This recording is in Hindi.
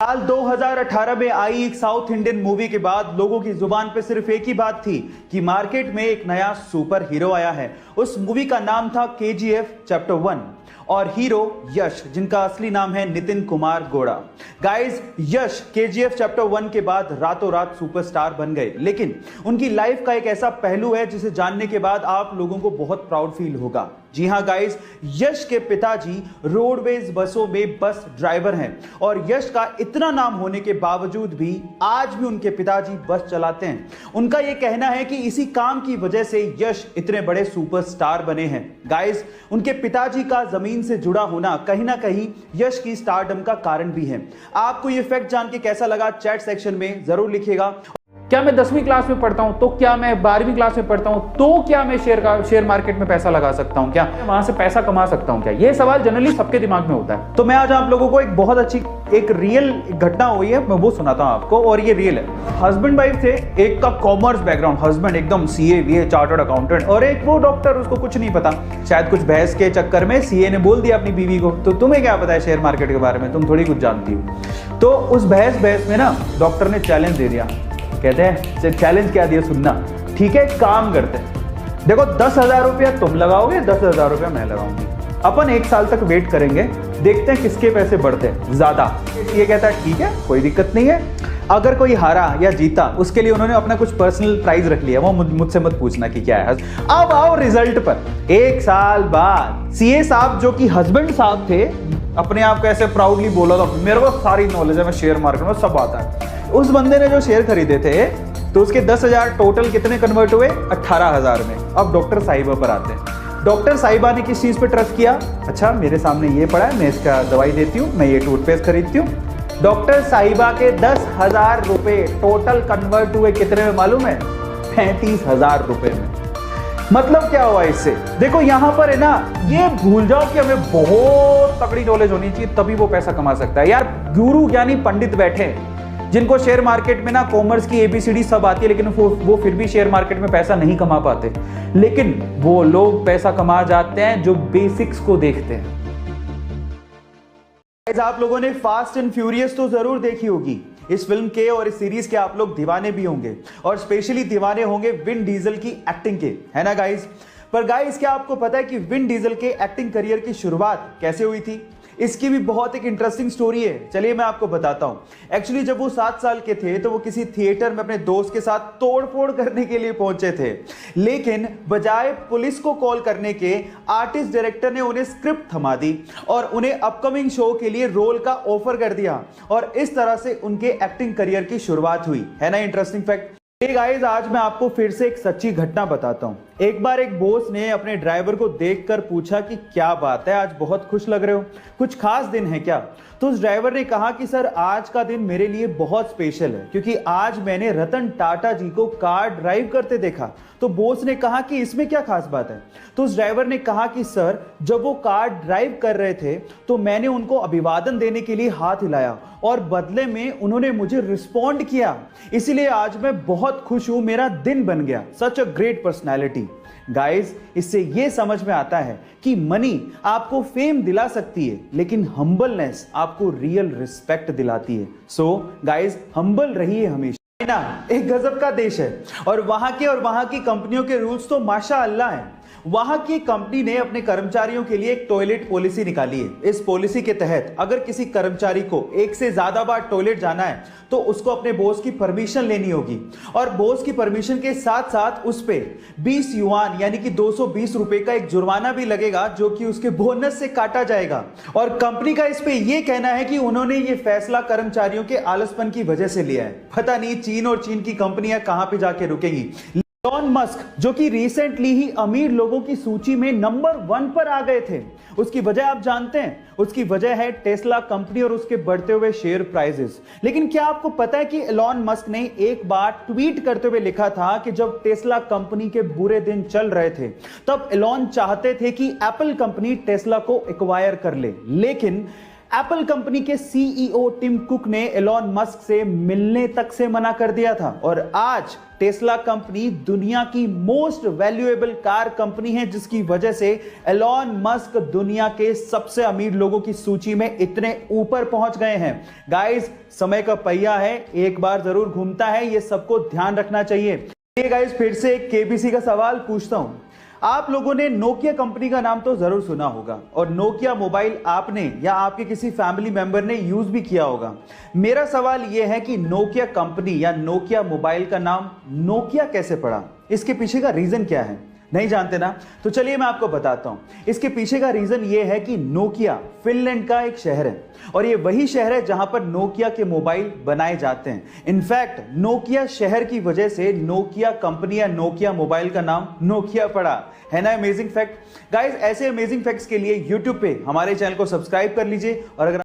साल 2018 में आई एक साउथ इंडियन मूवी के बाद लोगों की जुबान पे सिर्फ एक ही बात थी कि मार्केट में एक नया सुपर हीरो आया है। उस मूवी का नाम था केजीएफ चैप्टर 1 और हीरो यश, जिनका असली नाम है नितिन कुमार गोड़ा। गाइस, यश केजीएफ चैप्टर 1 के बाद रातों रात सुपरस्टार बन गए, लेकिन उनकी लाइफ का एक ऐसा पहलू है जिसे जानने के बाद आप लोगों को बहुत प्राउड फील होगा। जी हां गाइस, यश के पिताजी रोडवेज बसों में बस ड्राइवर हैं और यश का इतना नाम होने के बावजूद भी आज भी उनके पिताजी बस चलाते हैं। उनका यह कहना है कि इसी काम की वजह से यश इतने बड़े सुपरस्टार बने हैं। गाइस, उनके पिताजी का जमीन से जुड़ा होना कहीं ना कहीं यश की स्टारडम का कारण भी है। आपको यह फैक्ट जान के कैसा लगा चैट सेक्शन में जरूर लिखिएगा। क्या मैं 10वीं क्लास में पढ़ता हूं तो क्या मैं 12वीं क्लास में पढ़ता हूं तो क्या मैं शेयर मार्केट में पैसा लगा सकता हूं, क्या मैं वहां से पैसा कमा सकता हूं? क्या ये सवाल जनरली सबके दिमाग में होता है। तो मैं आज आप लोगों को एक बहुत अच्छी एक रियल घटना हुई है, मैं वो सुनाता हूं आपको और ये रियल है। हस्बैंड वाइफ थे, एक का कॉमर्स बैकग्राउंड, हस्बैंड एकदम सीए वीए चार्टर्ड अकाउंटेंट और एक वो डॉक्टर, उसको कुछ नहीं पता। शायद कुछ बहस के चक्कर में सीए ने बोल दिया अपनी बीवी को, तो तुम्हें क्या पता है शेयर मार्केट के बारे में, तुम थोड़ी कुछ जानती हो। तो उस बहस में ना डॉक्टर ने चैलेंज दे दिया। कहते हैं चैलेंज क्या दिया सुनना, ठीक है काम करते हैं, देखो 10,000 रुपया तुम लगाओगे, 10,000 रुपया मैं लगाऊंगी, अपन 1 साल तक वेट करेंगे, देखते हैं किसके पैसे बढ़ते हैं ज्यादा। ये कहता है ठीक है कोई दिक्कत नहीं है। अगर कोई हारा या जीता उसके लिए उन्होंने अपना कुछ पर्सनल प्राइज रख लिया, वो मुझसे मत पूछना कि क्या है। अब आओ रिजल्ट पर। 1 साल बाद सीए साहब, जो कि हस्बैंड साहब थे, अपने आप को ऐसे प्राउडली बोला था मेरे को सारी नॉलेज है, मैं शेयर मार्केट में सब आता है। उस बंदे ने जो शेयर खरीदे थे तो उसके 10,000 टोटल कितने कन्वर्ट हुए? 18,000 में। अब डॉक्टर साहिबा पर आते हैं। डॉक्टर साहिबा ने किस चीज पे ट्रस्ट किया? अच्छा मेरे सामने ये पड़ा है, मैं इसका दवाई देती हूँ, मैं ये टूथपेस्ट खरीदती हूँ। डॉक्टर साहिबा के 10,000 रुपए टोटल कन्वर्ट हुए कितने में मालूम है? 35,000 रुपए में। मतलब क्या हुआ इससे? देखो यहां पर है ना, ये भूल जाओ कि हमें बहुत तगड़ी नॉलेज होनी चाहिए तभी वो पैसा कमा सकता है। यार गुरु यानी पंडित बैठे हैं जिनको शेयर मार्केट में ना कॉमर्स की एबीसीडी सब आती है, लेकिन वो फिर भी शेयर मार्केट में पैसा नहीं कमा पाते। लेकिन वो लोग पैसा कमा जाते हैं जो बेसिक्स को देखते हैं। आप लोगों ने फास्ट एंड फ्यूरियस तो जरूर देखी होगी। इस फिल्म के और इस सीरीज के आप लोग दीवाने भी होंगे और स्पेशली दीवाने होंगे विन डीजल की एक्टिंग के, है ना गाइस? पर गाइस, क्या आपको पता है कि विन डीजल के एक्टिंग करियर की शुरुआत कैसे हुई थी? इसकी भी बहुत एक इंटरेस्टिंग स्टोरी है, चलिए मैं आपको बताता हूं। एक्चुअली जब वो 7 साल के थे तो वो किसी थिएटर में अपने दोस्त के साथ तोड़फोड़ करने के लिए पहुंचे थे, लेकिन बजाय पुलिस को कॉल करने के आर्टिस्ट डायरेक्टर ने उन्हें स्क्रिप्ट थमा दी और उन्हें अपकमिंग शो के लिए रोल का ऑफर कर दिया और इस तरह से उनके एक्टिंग करियर की शुरुआत हुई, है ना इंटरेस्टिंग फैक्ट। गाइस, आज मैं आपको फिर से एक सच्ची घटना बताता हूं। एक बार एक बॉस ने अपने ड्राइवर को देखकर पूछा कि क्या बात है, आज बहुत खुश लग रहे हो, कुछ खास दिन है क्या? तो उस ड्राइवर ने कहा कि सर आज का दिन मेरे लिए बहुत स्पेशल है क्योंकि आज मैंने रतन टाटा जी को कार ड्राइव करते देखा। तो बॉस ने कहा कि इसमें क्या खास बात है? तो उस ड्राइवर ने कहा कि सर जब वो कार ड्राइव कर रहे थे तो मैंने उनको अभिवादन देने के लिए हाथ हिलाया और बदले में उन्होंने मुझे रिस्पॉन्ड किया, इसीलिए आज मैं बहुत खुश हूं, मेरा दिन बन गया। सच अ ग्रेट पर्सनैलिटी। गाइस, इससे यह समझ में आता है कि मनी आपको फेम दिला सकती है लेकिन हम्बलनेस आपको रियल रिस्पेक्ट दिलाती है। सो गाइस, हम्बल रहिए हमेशा। चाइना एक गजब का देश है और वहां की कंपनियों के रूल्स तो माशाअल्लाह हैं। वहां की कंपनी ने अपने कर्मचारियों के लिए एक टॉयलेट पॉलिसी निकाली है। इस पॉलिसी के तहत अगर किसी कर्मचारी को 1 से ज्यादा बार टॉयलेट जाना है तो उसको अपने बॉस की परमिशन लेनी होगी और बॉस की परमिशन के साथ साथ उस पे 20 युआन यानी कि 220 रुपए का एक जुर्माना भी लगेगा जो कि उसके बोनस से काटा जाएगा। और कंपनी का इस पे यह कहना है कि उन्होंने ये फैसला कर्मचारियों के आलसपन की वजह से लिया है। पता नहीं चीन और चीन की कंपनियां कहां पे जाके रुकेंगी। एलॉन मस्क जो कि रिसेंटली ही अमीर लोगों की सूची में नंबर 1 पर आ गए थे, उसकी वजह आप जानते हैं? उसकी वजह है टेस्ला कंपनी और उसके बढ़ते हुए शेयर प्राइसेस। लेकिन क्या आपको पता है कि एलॉन मस्क ने एक बार ट्वीट करते हुए लिखा था कि जब टेस्ला कंपनी के बुरे दिन चल रहे थे तब एलॉन चाहते थे कि एप्पल कंपनी टेस्ला को एक्वायर कर ले, लेकिन एप्पल कंपनी के सीईओ टिम कुक ने एलॉन मस्क से मिलने तक से मना कर दिया था और आज टेस्ला कंपनी दुनिया की मोस्ट वैल्यूएबल कार कंपनी है, जिसकी वजह से एलॉन मस्क दुनिया के सबसे अमीर लोगों की सूची में इतने ऊपर पहुंच गए हैं। गाइस, समय का पहिया है, एक बार जरूर घूमता है, ये सबको ध्यान रखना चाहिए। गाइस, फिर से एक केबीसी का सवाल पूछता हूं। आप लोगों ने नोकिया कंपनी का नाम तो जरूर सुना होगा और नोकिया मोबाइल आपने या आपके किसी फैमिली मेंबर ने यूज भी किया होगा। मेरा सवाल यह है कि नोकिया कंपनी या नोकिया मोबाइल का नाम नोकिया कैसे पड़ा? इसके पीछे का रीजन क्या है? नहीं जानते ना? तो चलिए मैं आपको बताता हूं। इसके पीछे का रीजन यह है कि नोकिया फिनलैंड का एक शहर है और ये वही शहर है जहां पर नोकिया के मोबाइल बनाए जाते हैं। इनफैक्ट नोकिया शहर की वजह से नोकिया कंपनी या नोकिया मोबाइल का नाम नोकिया पड़ा। है ना अमेजिंग फैक्ट? गाइस, ऐसे अमेजिंग फैक्ट्स के लिए यूट्यूब पे हमारे चैनल को सब्सक्राइब कर लीजिए और अगर